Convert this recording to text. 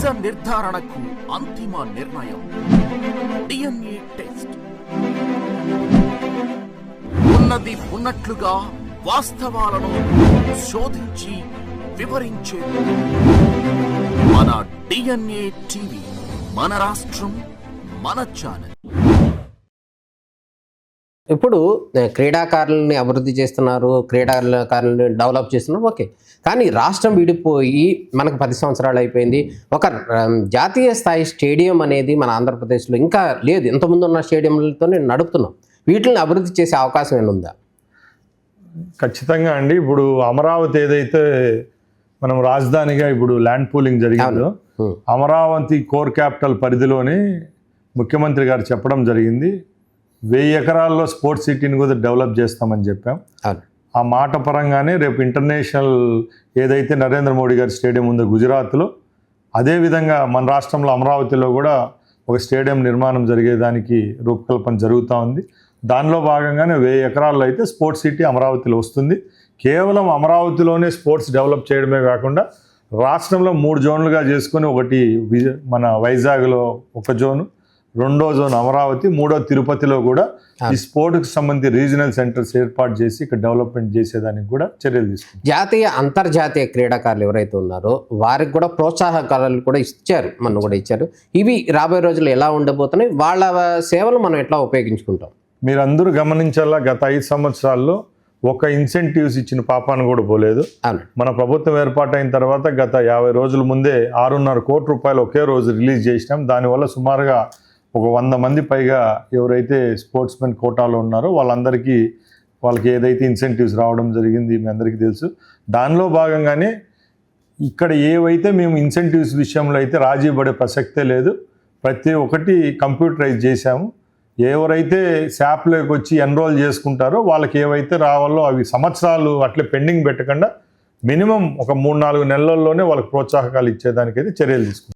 నిజ నిర్ధారణకు అంతిమ నిర్ణయం DNA టెస్ట్. ఉన్నది ఉన్నట్లుగా వాస్తవాలను శోధించి వివరించే మన DNA టీవీ, మన రాష్ట్రం, మన ఛానల్. ఇప్పుడు క్రీడాకారులని అభివృద్ధి చేస్తున్నారు, క్రీడాకారులని డెవలప్ చేస్తున్నారు, ఓకే. కానీ రాష్ట్రం విడిపోయి మనకు 10 సంవత్సరాలు అయిపోయింది. ఒక జాతీయ స్థాయి స్టేడియం అనేది మన ఆంధ్రప్రదేశ్లో ఇంకా లేదు. ఇంతకుముందు ఉన్న స్టేడియంలతోనే నడుపుతున్నాం. వీటిని అభివృద్ధి చేసే అవకాశం ఏమైనా ఉందా? ఖచ్చితంగా అండి. ఇప్పుడు అమరావతి ఏదైతే మనం రాజధానిగా ఇప్పుడు ల్యాండ్ పూలింగ్ జరిగిందో, అమరావతి కోర్ క్యాపిటల్ పరిధిలోనే ముఖ్యమంత్రి గారు చెప్పడం జరిగింది, 1000 ఎకరాల్లో స్పోర్ట్స్ సిటీని కూడా డెవలప్ చేస్తామని చెప్పాం. ఆ మాట పరంగానే రేపు ఇంటర్నేషనల్ ఏదైతే నరేంద్ర మోడీ గారి స్టేడియం ఉందో గుజరాత్లో, అదేవిధంగా మన రాష్ట్రంలో అమరావతిలో కూడా ఒక స్టేడియం నిర్మాణం జరిగేదానికి రూపకల్పన జరుగుతూ ఉంది. దానిలో భాగంగానే 1000 ఎకరాల్లో అయితే స్పోర్ట్స్ సిటీ అమరావతిలో వస్తుంది. కేవలం అమరావతిలోనే స్పోర్ట్స్ డెవలప్ చేయడమే కాకుండా రాష్ట్రంలో 3 జోన్లుగా చేసుకొని, ఒకటి మన వైజాగ్లో ఒక జోను, 2వ జోన్ అమరావతి, 3వ తిరుపతిలో కూడా ఈ స్పోర్ట్కి సంబంధించి రీజనల్ సెంటర్స్ ఏర్పాటు చేసి ఇక్కడ డెవలప్మెంట్ చేసేదానికి కూడా చర్యలు తీసుకుంటారు. జాతీయ అంతర్జాతీయ క్రీడాకారులు ఎవరైతే ఉన్నారో వారికి కూడా ప్రోత్సాహకాలు కూడా ఇచ్చారు, మనం కూడా ఇచ్చారు. ఇవి రాబోయే రోజుల్లో ఎలా ఉండబోతున్నాయి, వాళ్ళ సేవలు మనం ఎట్లా ఉపయోగించుకుంటాం? మీరందరూ గమనించాలా, గత 5 సంవత్సరాల్లో ఒక ఇన్సెంటివ్స్ ఇచ్చిన పాపాను కూడా పోలేదు. మన ప్రభుత్వం ఏర్పాటైన తర్వాత గత 50 రోజుల ముందే 6.5 కోట్ల రూపాయలు ఒకే రోజు రిలీజ్ చేసినాం. దానివల్ల సుమారుగా ఒక 100 మంది పైగా ఎవరైతే స్పోర్ట్స్ మెన్ కోటాలో ఉన్నారో వాళ్ళకి ఏదైతే ఇన్సెంటివ్స్ రావడం జరిగింది మీ అందరికీ తెలుసు. దానిలో భాగంగానే ఇక్కడ ఏవైతే మేము ఇన్సెంటివ్స్ విషయంలో అయితే రాజీ పడే ప్రసక్తే లేదు. ప్రతి ఒక్కటి కంప్యూటరైజ్ చేశాము. ఎవరైతే శాప్లోకి వచ్చి ఎన్రోల్ చేసుకుంటారో వాళ్ళకి ఏవైతే రావాలో అవి సంవత్సరాలు అట్లే పెండింగ్ పెట్టకుండా మినిమం ఒక 3-4 నెలల్లోనే వాళ్ళకి ప్రోత్సాహకాలు ఇచ్చేదానికైతే చర్యలు తీసుకుంటాం.